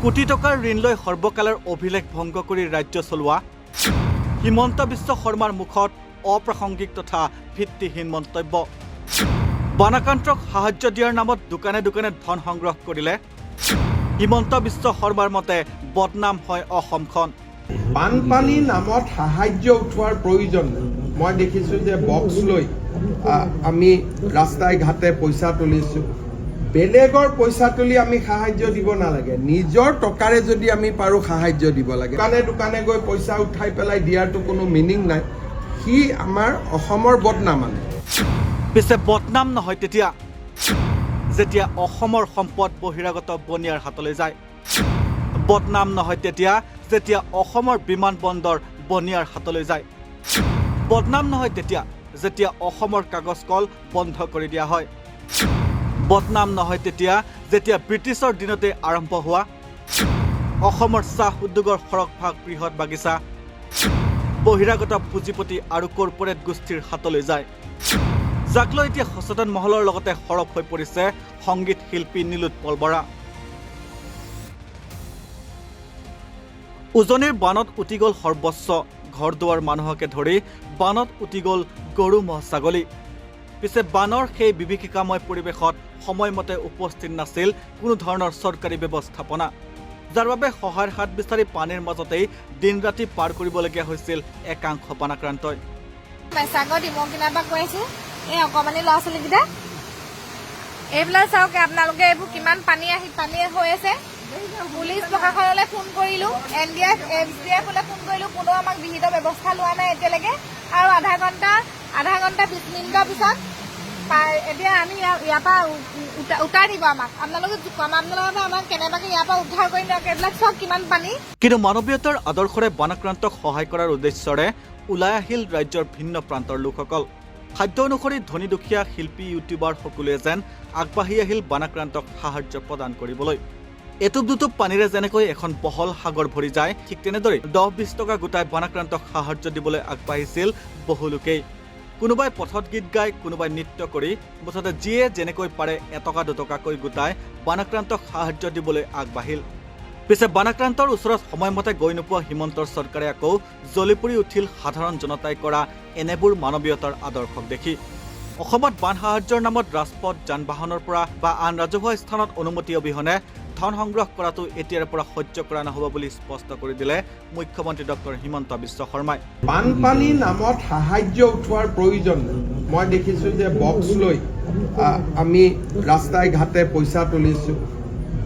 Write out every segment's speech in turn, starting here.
কোটি টকাৰ ঋণ লৈ সৰ্বকালৰ অভিলেখ ভংগ কৰি ৰাজ্য চলোৱা হিমন্ত বিশ্ব শৰ্মাৰ মুখত অপ্ৰাসংগিক তথা ভিত্তিহীন মন্তব্য। বানাক্ৰান্তক সাহায্য দিয়াৰ নামত দোকানে দোকানে ধন সংগ্ৰহ কৰিলে হিমন্ত বিশ্ব শৰ্মাৰ মতে বদনাম হয় অসমখন। বানপানীৰ নামত সাহায্য উঠোৱাৰ প্ৰয়োজন নাই। মই দেখিছোঁ যে বক্স লৈ আমি ৰাস্তাই ঘাটে পইচা তুলিছোঁ। বেলেগৰ পইচা তুলি আমি সাহায্য দিব নালাগে, নিজৰ টকাৰে যদি আমি পাৰোঁ সাহায্য দিব লাগে। দোকানে দোকানে গৈ পইচা উঠাই পেলাই দিয়াৰতো কোনো মিনিং নাই। সি আমাৰ অসমৰ বদনাম আনে। পিছে বদনাম নহয় তেতিয়া যেতিয়া অসমৰ সম্পদ বহিৰাগত বনিয়াৰ হাতলৈ যায়। বদনাম নহয় তেতিয়া যেতিয়া অসমৰ বিমান বন্দৰ বনিয়াৰ হাতলৈ যায়। বদনাম নহয় তেতিয়া যেতিয়া অসমৰ কাগজ কল বন্ধ কৰি দিয়া হয়। বদনাম নহয় তেতিয়া যেতিয়া ব্ৰিটিছৰ দিনতে আৰম্ভ হোৱা অসমৰ চাহ উদ্যোগৰ সৰহভাগ বৃহৎ বাগিচা বহিৰাগত পুঁজিপতি আৰু কৰ্পৰেট গোষ্ঠীৰ হাতলৈ যায়, যাক লৈ এতিয়া সচেতন মহলৰ লগতে সৰব হৈ পৰিছে সংগীত শিল্পী নীলোৎপল বৰা। উজনিৰ বানত উটি গ'ল সৰ্বস্ব, ঘৰ দুৱাৰ মানুহকে ধৰি বানত উটি গ'ল গৰু ম'হ ছাগলী। পিছে বানৰ সেই বিভীষিকাময় পৰিৱেশত সময়মতে উপস্থিত নাছিল কোনো ধৰণৰ চৰকাৰী ব্যৱস্থাপনা, যাৰ বাবে সহায়ৰ হাত বিচাৰি পানীৰ মাজতেই দিন ৰাতি পাৰ কৰিবলগীয়া হৈছিল একাংশ বানাক্ৰান্তই। মেচাগৰ ডিমৰ কিনাৰ পৰা কৈ আছো, এই অকমানি ল'ৰা ছোৱালীকেইটা এইবিলাক চাওক, আপোনালোকে এইবোৰ কিমান পানী হৈ আছে। পুলিচ প্ৰশাসনলৈ ফোন কৰিলো, SDF-লৈ ফোন কৰিলো, কোনো আমাক বিহিত ব্যৱস্থা লোৱা নাই এতিয়ালৈকে। আৰু আধা ঘণ্টা 20 মিনিটৰ পিছত এতিয়া আমি ইয়াৰ পৰা উঠাই দিব আমাক। আপোনালোকে আমাক কেনেবাকে ইয়াৰ পৰা উদ্ধাৰ কৰি নিয়ক। এইবিলাক চাওক কিমান পানী। কিন্তু মানৱীয়তাৰ আদৰ্শৰে বানাক্ৰান্তক সহায় কৰাৰ উদ্দেশ্যৰে ওলাই আহিল ৰাজ্যৰ ভিন্ন প্ৰান্তৰ লোকসকল। খাদ্য অনুসৰি ধনী দুখীয়া শিল্পী ইউটিউবাৰ সকলোৱে যেন আগবাঢ়ি আহিল বানাক্ৰান্তক সাহায্য প্ৰদান কৰিবলৈ। এটুপ দুটুপ পানীৰে যেনেকৈ এখন বহল সাগৰ ভৰি যায়, ঠিক তেনেদৰে 10-20 টকা গোটাই বানাক্ৰান্তক সাহায্য দিবলৈ আগবাঢ়িছিল বহু লোকেই। কোনোবাই পথত গীত গাই, কোনোবাই নৃত্য কৰি, মুঠতে যিয়ে যেনেকৈ পাৰে 1 টকা 2 টকাকৈ গোটাই বানাক্ৰান্তক সাহায্য দিবলৈ আগবাঢ়িল। পিছে বানাক্ৰান্তৰ ওচৰত সময়মতে গৈ নোপোৱা হিমন্তৰ চৰকাৰে আকৌ জ্বলি পৰি উঠিল সাধাৰণ জনতাই কৰা এনেবোৰ মানৱীয়তাৰ আদৰ্শক দেখি। অসমত বান সাহায্যৰ নামত ৰাজপথ যান বাহনৰ পৰা বা আন ৰাজহুৱা স্থানত অনুমতি অবিহনে ধন সংগ্ৰহ কৰাটো এতিয়াৰ পৰা সহ্য কৰা নহ'ব বুলি স্পষ্ট কৰি দিলে মুখ্যমন্ত্ৰী ডক্টৰ হিমন্ত বিশ্ব শৰ্মাই। বানপানীৰ নামত সাহায্য উঠোৱাৰ প্ৰয়োজন নাই। মই দেখিছোঁ যে বক্স লৈ আমি ৰাস্তাই ঘাটে পইচা তুলিছোঁ।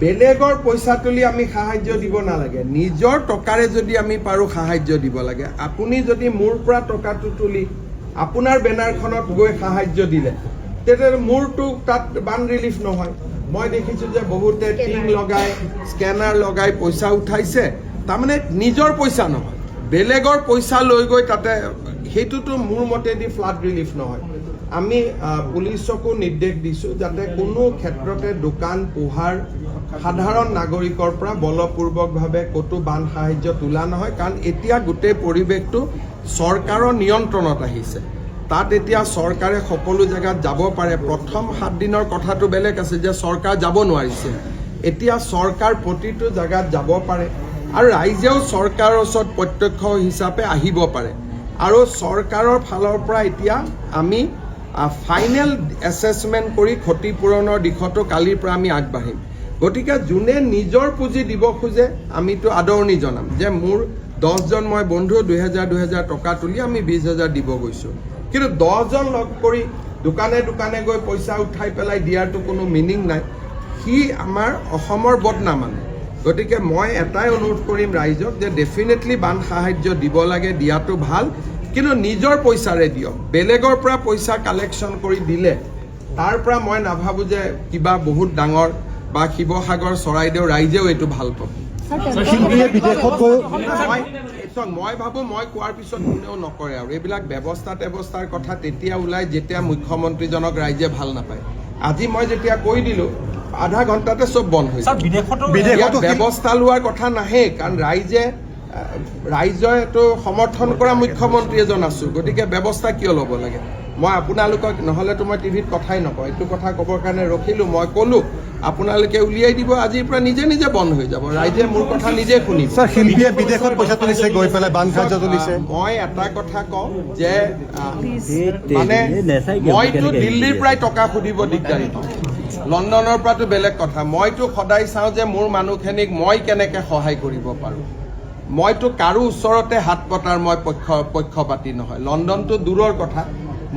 বেলেগৰ পইচা তুলি আমি সাহায্য দিব নালাগে, নিজৰ টকাৰে যদি আমি পাৰোঁ সাহায্য দিব লাগে। আপুনি যদি মোৰ পৰা টকাটো তুলি আপোনাৰ বেনাৰখনত গৈ সাহায্য দিলে, তেতিয়া মোৰটো তাত বান ৰিলিফ নহয়। মই দেখিছোঁ যে বহুতে টিং লগাই, স্কেনাৰ লগাই পইচা উঠাইছে, তাৰমানে নিজৰ পইচা নহয়, বেলেগৰ পইচা লৈ গৈ তাতে, সেইটোতো মোৰ মতেদি ফ্লাড ৰিলিফ নহয়। আমি পুলিচকো নিৰ্দেশ দিছোঁ যাতে কোনো ক্ষেত্ৰতে দোকান পোহাৰ সাধাৰণ নাগৰিকৰ পৰা বলপূৰ্বকভাৱে ক'তো বান সাহায্য তোলা নহয়, কাৰণ এতিয়া গোটেই পৰিৱেশটো চৰকাৰৰ নিয়ন্ত্ৰণত আহিছে। তাত এতিয়া চৰকাৰে সকলো জেগাত যাব পাৰে। প্ৰথম 7 দিনৰ কথাটো বেলেগ আছে যে চৰকাৰ যাব নোৱাৰিছে, এতিয়া চৰকাৰ প্ৰতিটো জেগাত যাব পাৰে আৰু ৰাইজেও চৰকাৰৰ ওচৰত প্ৰত্যক্ষ হিচাপে আহিব পাৰে। আৰু চৰকাৰৰ ফালৰ পৰা এতিয়া আমি ফাইনেল এছেছমেণ্ট কৰি ক্ষতিপূৰণৰ দিশতো কালিৰ পৰা আমি আগবাঢ়িম। গতিকে যোনে নিজৰ পুঁজি দিব খোজে আমিতো আদৰণি জনাম যে মোৰ 10জন মই বন্ধু 2000 টকা তুলি আমি 20,000 দিব গৈছোঁ। কিন্তু 10জন লগ কৰি দোকানে দোকানে গৈ পইচা উঠাই পেলাই দিয়াৰতো কোনো মিনিং নাই। সি আমাৰ অসমৰ বদনাম আনে। গতিকে মই এটাই অনুৰোধ কৰিম ৰাইজক যে ডেফিনেটলি বান সাহায্য দিব লাগে, দিয়াটো ভাল, কিন্তু নিজৰ পইচাৰে দিয়ক। বেলেগৰ পৰা পইচা কালেকশ্যন কৰি দিলে তাৰ পৰা মই নাভাবোঁ যে কিবা বহুত ডাঙৰ বা শিৱসাগৰ চৰাইদেউ ৰাইজেও এইটো ভাল পাব। মই ভাবোঁ মই কোৱাৰ পিছত কোনেও নকৰে আৰু এইবিলাক ব্যৱস্থাৰ কথা তেতিয়া ওলাই যেতিয়া মুখ্যমন্ত্ৰীজনক ৰাইজে ভাল নাপায়। আজি মই যেতিয়া কৈ দিলোঁ আধা ঘণ্টাতে চব বন্ধ হৈছে। ব্যৱস্থা লোৱাৰ কথা নাহে, কাৰণ ৰাইজেতো সমৰ্থন কৰা মুখ্যমন্ত্ৰী এজন আছোঁ, গতিকে ব্যৱস্থা কিয় ল'ব লাগে। মই আপোনালোকক নহ'লেতো মই টিভিত কথাই নকওঁ, এইটো কথা ক'বৰ কাৰণে ৰখিলোঁ। মই ক'লোঁ আপোনালোকে উলিয়াই দিব, আজিৰ পৰা নিজে নিজে বন্ধ হৈ যাব, ৰাইজে মোৰ কথা নিজে শুনিব। স্যাৰ শিল্পীয়ে বিদেশত পইচা তুলিছে, গৈ পেলাই বান কাৰ্য তুলিছে। মই এটা কথা কওঁ যে মানে মইতো দিল্লীৰ পৰাই টকা সুধিব দিগদাৰী পাওঁ, লণ্ডনৰ পৰাতো বেলেগ কথা। মইতো সদায় চাওঁ যে মোৰ মানুহখিনিক মই কেনেকে সহায় কৰিব পাৰোঁ। মইতো কাৰো ওচৰতে হাত পতাৰ মই পক্ষপাতি নহয়, লণ্ডনটো দূৰৰ কথা।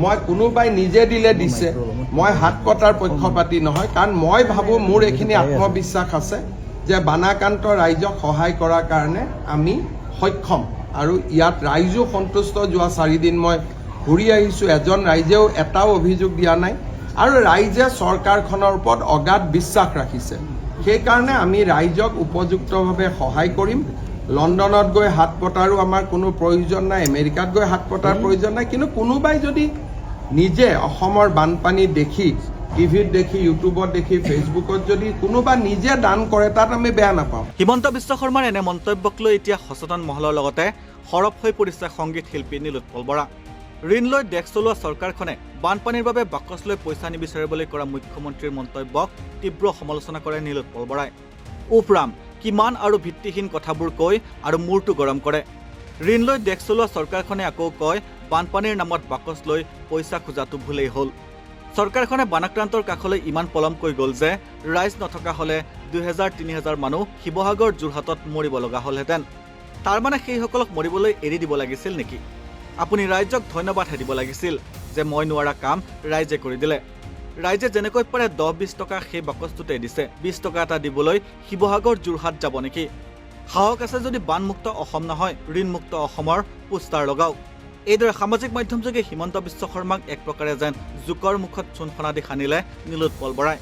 মই কোনোবাই নিজে দিলে দিছে, মই হাত পতাৰ পক্ষপাতি নহয়, কাৰণ মই ভাবোঁ মোৰ এইখিনি আত্মবিশ্বাস আছে যে বানাক্ৰান্ত ৰাইজক সহায় কৰাৰ কাৰণে আমি সক্ষম, আৰু ইয়াত ৰাইজো সন্তুষ্ট। যোৱা 4 দিন মই ঘূৰি আহিছোঁ, এজন ৰাইজেও এটাও অভিযোগ দিয়া নাই, আৰু ৰাইজে চৰকাৰখনৰ ওপৰত অগাধ বিশ্বাস ৰাখিছে। সেইকাৰণে আমি ৰাইজক উপযুক্তভাৱে সহায় কৰিম। লণ্ডনত গৈ হাত পতাৰো আমাৰ কোনো প্ৰয়োজন নাই, আমেৰিকাত গৈ হাত পতাৰ প্ৰয়োজন নাই। কিন্তু কোনোবাই যদি নিজে অসমৰ বানপানী দেখি, টিভিত দেখি, ইউটিউবত দেখি, ফেচবুকত যদি কোনোবা নিজে দান কৰে, তাত আমি বেয়া নাপাওঁ। হিমন্ত বিশ্ব শৰ্মাৰ এনে মন্তব্যক লৈ এতিয়া সচেতন মহলৰ লগতে সৰব হৈ পৰিছে সংগীত শিল্পী নীলোৎপল বৰা। ঋণ লৈ দেশ চলোৱা চৰকাৰখনে বানপানীৰ বাবে বাকচ লৈ পইচা নিবিচাৰিবলৈ কৰা মুখ্যমন্ত্ৰীৰ মন্তব্যক তীব্ৰ সমালোচনা কৰে নীলোৎপল বৰাই। উফৰাম কিমান আৰু ভিত্তিহীন কথাবোৰ কৈ আৰু মূৰটো গৰম কৰে। ঋণ লৈ দেশ চলোৱা চৰকাৰখনে আকৌ কয় বানপানীৰ নামত বাকচ লৈ পইচা খোজাটো ভুলেই হ'ল। চৰকাৰখনে বানাক্ৰান্তৰ কাষলৈ ইমান পলমকৈ গ'ল যে ৰাইজ নথকা হ'লে 2000-3000 মানুহ শিৱসাগৰ যোৰহাটত মৰিব লগা হ'লহেঁতেন। তাৰমানে সেইসকলক মৰিবলৈ এৰি দিব লাগিছিল নেকি? আপুনি ৰাইজক ধন্যবাদহে দিব লাগিছিল যে মই নোৱাৰা কাম ৰাইজে কৰি দিলে। ৰাইজে যেনেকৈ পাৰে 10-20 টকা সেই বাকচটোতে দিছে, 20 টকা এটা দিবলৈ শিৱসাগৰ যোৰহাট যাব নেকি? সাহস আছে যদি বানমুক্ত অসম নহয় ঋণমুক্ত অসমৰ পোষ্টাৰ লগাওক। এইদৰে সামাজিক মাধ্যমযোগে হিমন্ত বিশ্ব শৰ্মাক এক প্ৰকাৰে যেন জোকৰ মুখত চূণফনা দি সানিলে নীলোৎপল বৰাই।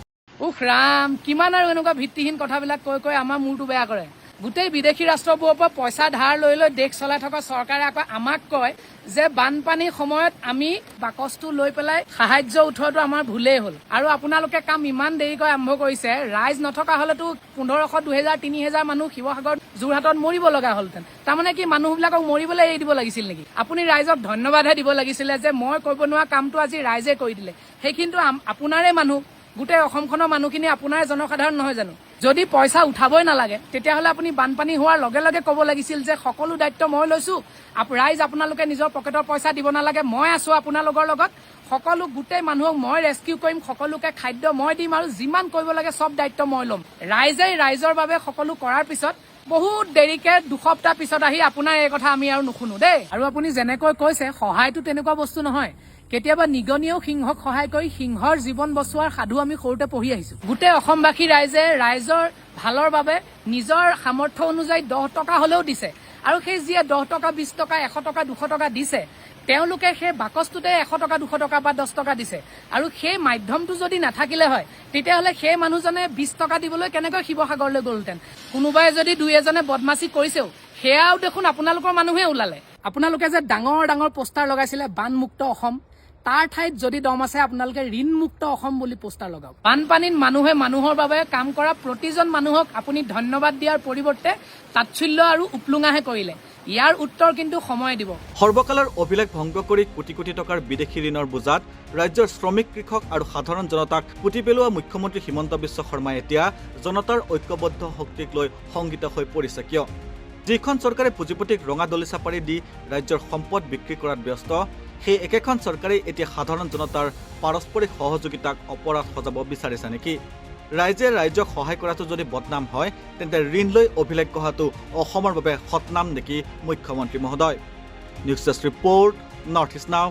উফ ৰাম, কিমান আৰু এনেকুৱা ভিত্তিহীন কথাবিলাক কৈ কৈ আমাৰ মূৰটো বেয়া কৰে। গোটেই বিদেশী ৰাষ্ট্ৰবোৰৰ পৰা পইচা ধাৰ লৈ লৈ দেশ চলাই থকা চৰকাৰে আকৌ আমাক কয় যে বানপানীৰ সময়ত আমি বাকচটো লৈ পেলাই সাহায্য উঠোৱাটো আমাৰ ভুলেই হ'ল। আৰু আপোনালোকে কাম ইমান দেৰিকৈ আৰম্ভ কৰিছে, ৰাইজ নথকা হলেতো 1500, 2000, 3000 মানুহ শিৱসাগৰ যোৰহাটত মৰিব লগা হ'লহেঁতেন। তাৰমানে কি মানুহবিলাকক মৰিবলৈ এৰি দিব লাগিছিল নেকি? আপুনি ৰাইজক ধন্যবাদহে দিব লাগিছিলে যে মই কৰিব নোৱাৰা কামটো আজি ৰাইজে কৰি দিলে। সেইখিনিতো আপোনাৰে মানুহ, গোটেই অসমখনৰ মানুহখিনি আপোনাৰে জনসাধাৰণ নহয় জানো? যদি পইচা উঠাবই নালাগে তেতিয়াহ'লে আপুনি বানপানী হোৱাৰ লগে লগে ক'ব লাগিছিল যে সকলো দায়িত্ব মই লৈছো, ৰাইজ আপোনালোকে নিজৰ পকেটৰ পইচা দিব নালাগে, মই আছো আপোনালোকৰ লগত, সকলো গোটেই মানুহক মই ৰেস্কিউ কৰিম, সকলোকে খাদ্য মই দিম, আৰু যিমান কৰিব লাগে চব দায়িত্ব মই ল'ম। ৰাইজৰ বাবে সকলো কৰাৰ পিছত বহুত দেৰিকে 2 সপ্তাহ পিছত আহি আপোনাৰ এই কথা আমি আৰু নুশুনো দেই। আৰু আপুনি যেনেকৈ কৈছে সহায়টো তেনেকুৱা বস্তু নহয়। কেতিয়াবা নিগনিয়েও সিংহক সহায় কৰি সিংহৰ জীৱন বচোৱাৰ সাধু আমি সৰুতে পঢ়ি আহিছো। গোটেই অসমবাসী ৰাইজৰ ভালৰ বাবে নিজৰ সামৰ্থ্য অনুযায়ী 10 টকা হলেও দিছে, আৰু সেই যিয়ে 10 টকা, 20 টকা, 100 টকা, 200 টকা দিছে, তেওঁলোকে সেই বাকচটোতে 100 টকা, 200 টকা বা 10 টকা দিছে। আৰু সেই মাধ্যমটো যদি নাথাকিলে হয় তেতিয়াহ'লে সেই মানুহজনে 20 টকা দিবলৈ কেনেকৈ শিৱসাগৰলৈ গ'লহেঁতেন? কোনোবাই যদি 2-এজনে বদমাচি কৰিছেও, সেয়াও দেখোন আপোনালোকৰ মানুহে ওলালে। আপোনালোকে যে ডাঙৰ ডাঙৰ পোষ্টাৰ লগাইছিলে বানমুক্ত অসম, তাৰ ঠাইত যদি দম আছে আপোনালোকে ঋণমুক্ত অসম বুলি পোষ্টাৰ লগাওক। বানপানীত মানুহে মানুহৰ বাবে কাম কৰা প্ৰতিজন মানুহক আপুনি ধন্যবাদ দিয়াৰ পৰিৱৰ্তে তাচ্ছিল্য আৰু উপলুঙাহে কৰিলে। ইয়াৰ উত্তৰ কিন্তু সময় দিব। সৰ্বকালৰ অভিলেখ ভংগ কৰি কোটি কোটি টকাৰ বিদেশী ঋণৰ বোজাত ৰাজ্যৰ শ্ৰমিক, কৃষক আৰু সাধাৰণ জনতাক পুতি পেলোৱা মুখ্যমন্ত্ৰী হিমন্ত বিশ্ব শৰ্মাই এতিয়া জনতাৰ ঐক্যবদ্ধ শক্তিক লৈ শংকিত হৈ পৰিছে কিয়? যিখন চৰকাৰে পুঁজিপতিক ৰঙা দলিচা পাৰি দি ৰাজ্যৰ সম্পদ বিক্ৰী কৰাত ব্যস্ত, সেই একেখন চৰকাৰে এতিয়া সাধাৰণ জনতাৰ পাৰস্পৰিক সহযোগিতাক অপৰাধ সজাব বিচাৰিছে নেকি? ৰাইজে ৰাইজক সহায় কৰাটো যদি বদনাম হয় তেন্তে ঋণ লৈ অভিলেখ গঢ়াটো অসমৰ বাবে সৎনাম নেকি মুখ্যমন্ত্ৰী মহোদয়? News desk report, north east নাও।